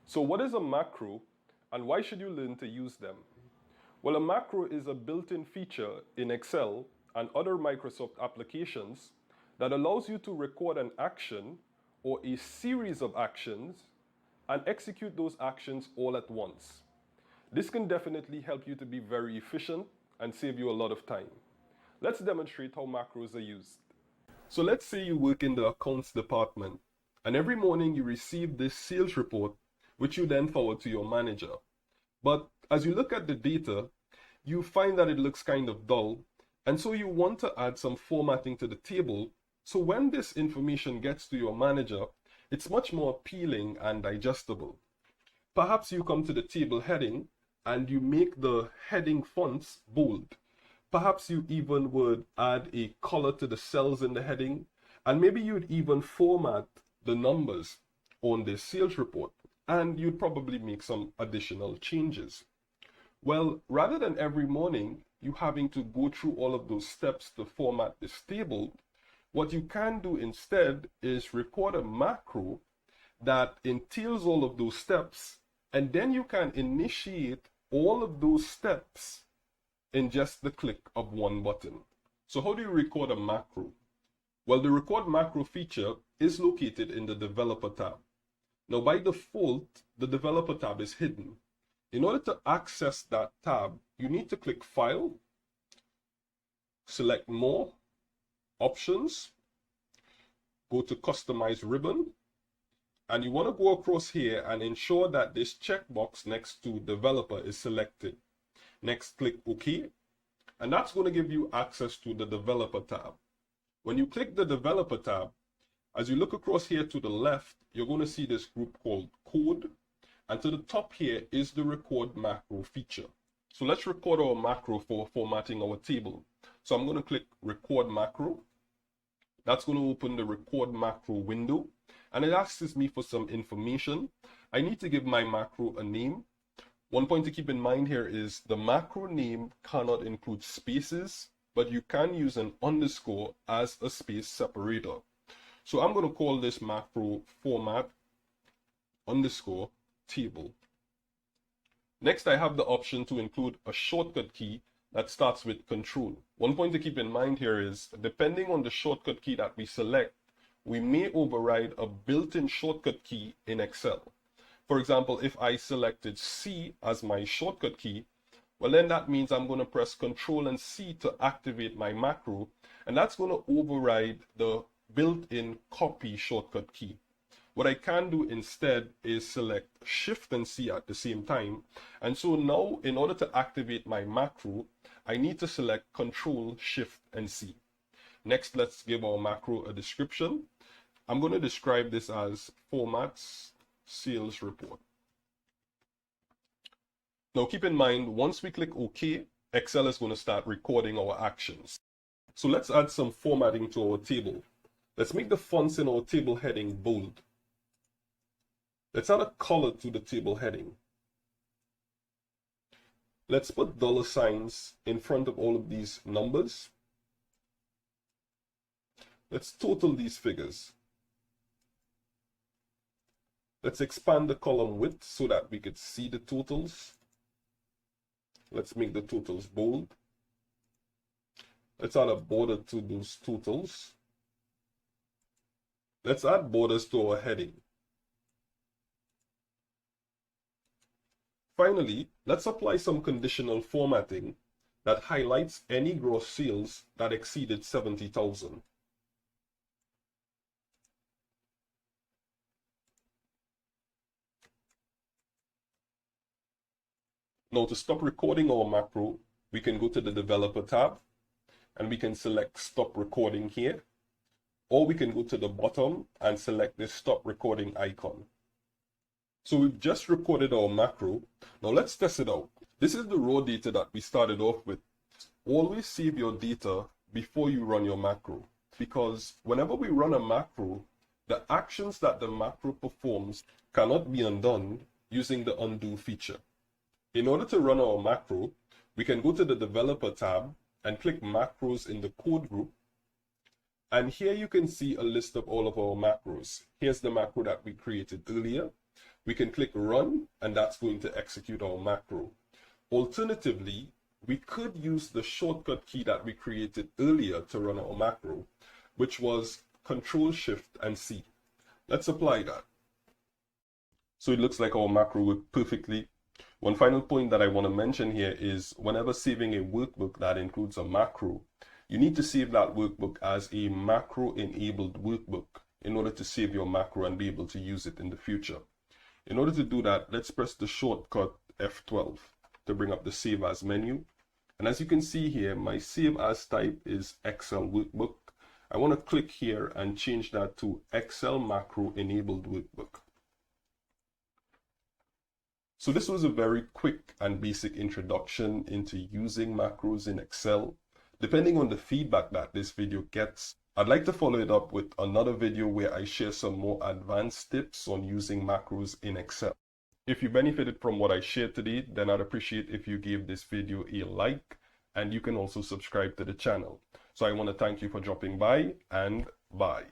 So what is a macro and why should you learn to use them? Well, a macro is a built-in feature in Excel and other Microsoft applications that allows you to record an action or a series of actions and execute those actions all at once. This can definitely help you to be very efficient and save you a lot of time. Let's demonstrate how macros are used. So let's say you work in the accounts department and every morning you receive this sales report which you then forward to your manager. But as you look at the data, you find that it looks kind of dull, and so you want to add some formatting to the table so when this information gets to your manager, it's much more appealing and digestible. Perhaps you come to the table heading and you make the heading fonts bold. Perhaps you even would add a color to the cells in the heading, and maybe you'd even format the numbers on this sales report, and you'd probably make some additional changes. Well, rather than every morning you having to go through all of those steps to format this table, what you can do instead is record a macro that entails all of those steps, and then you can initiate all of those steps in just the click of one button. So how do you record a macro? Well, the record macro feature is located in the developer tab. Now by default, the developer tab is hidden. In order to access that tab, you need to click File, select More, Options, go to Customize Ribbon, and you want to go across here and ensure that this checkbox next to Developer is selected. Next, click OK, and that's going to give you access to the Developer tab. When you click the Developer tab, as you look across here to the left, you're going to see this group called Code, and to the top here is the Record Macro feature. So let's record our macro for formatting our table. So I'm going to click Record Macro. That's going to open the Record Macro window, and it asks me for some information. I need to give my macro a name. One point to keep in mind here is the macro name cannot include spaces, but you can use an underscore as a space separator. So I'm going to call this macro format underscore table. Next, I have the option to include a shortcut key that starts with Control. One point to keep in mind here is, depending on the shortcut key that we select, we may override a built-in shortcut key in Excel. For example, if I selected C as my shortcut key, well then that means I'm going to press Control and C to activate my macro, and that's going to override the built-in copy shortcut key. What I can do instead is select Shift and C at the same time, and so now in order to activate my macro, I need to select Control, Shift and C. Next, let's give our macro a description. I'm going to describe this as Formats Sales Report. Now keep in mind, once we click OK, Excel is going to start recording our actions. So let's add some formatting to our table. Let's make the fonts in our table heading bold. Let's add a color to the table heading. Let's put dollar signs in front of all of these numbers. Let's total these figures. Let's expand the column width so that we could see the totals. Let's make the totals bold. Let's add a border to those totals. Let's add borders to our heading. Finally, let's apply some conditional formatting that highlights any gross sales that exceeded 70,000. Now to stop recording our macro, we can go to the Developer tab and we can select Stop Recording here, or we can go to the bottom and select this Stop Recording icon. So we've just recorded our macro. Now let's test it out. This is the raw data that we started off with. Always save your data before you run your macro, because whenever we run a macro, the actions that the macro performs cannot be undone using the undo feature. In order to run our macro, we can go to the Developer tab and click Macros in the Code group. And here you can see a list of all of our macros. Here's the macro that we created earlier. we can click run, and that's going to execute our macro. Alternatively, we could use the shortcut key that we created earlier to run our macro, which was Control Shift and C. Let's apply that. So it looks like our macro worked perfectly. One final point that I want to mention here is whenever saving a workbook that includes a macro, you need to save that workbook as a macro-enabled workbook in order to save your macro and be able to use it in the future. In order to do that, let's press the shortcut F12 to bring up the Save As menu. And as you can see here, my Save As type is Excel Workbook. I want to click here and change that to Excel Macro Enabled Workbook. So this was a very quick and basic introduction into using macros in Excel. Depending on the feedback that this video gets, I'd like to follow it up with another video where I share some more advanced tips on using macros in Excel. If you benefited from what I shared today, then I'd appreciate if you gave this video a like, and you can also subscribe to the channel. So I want to thank you for dropping by, and bye.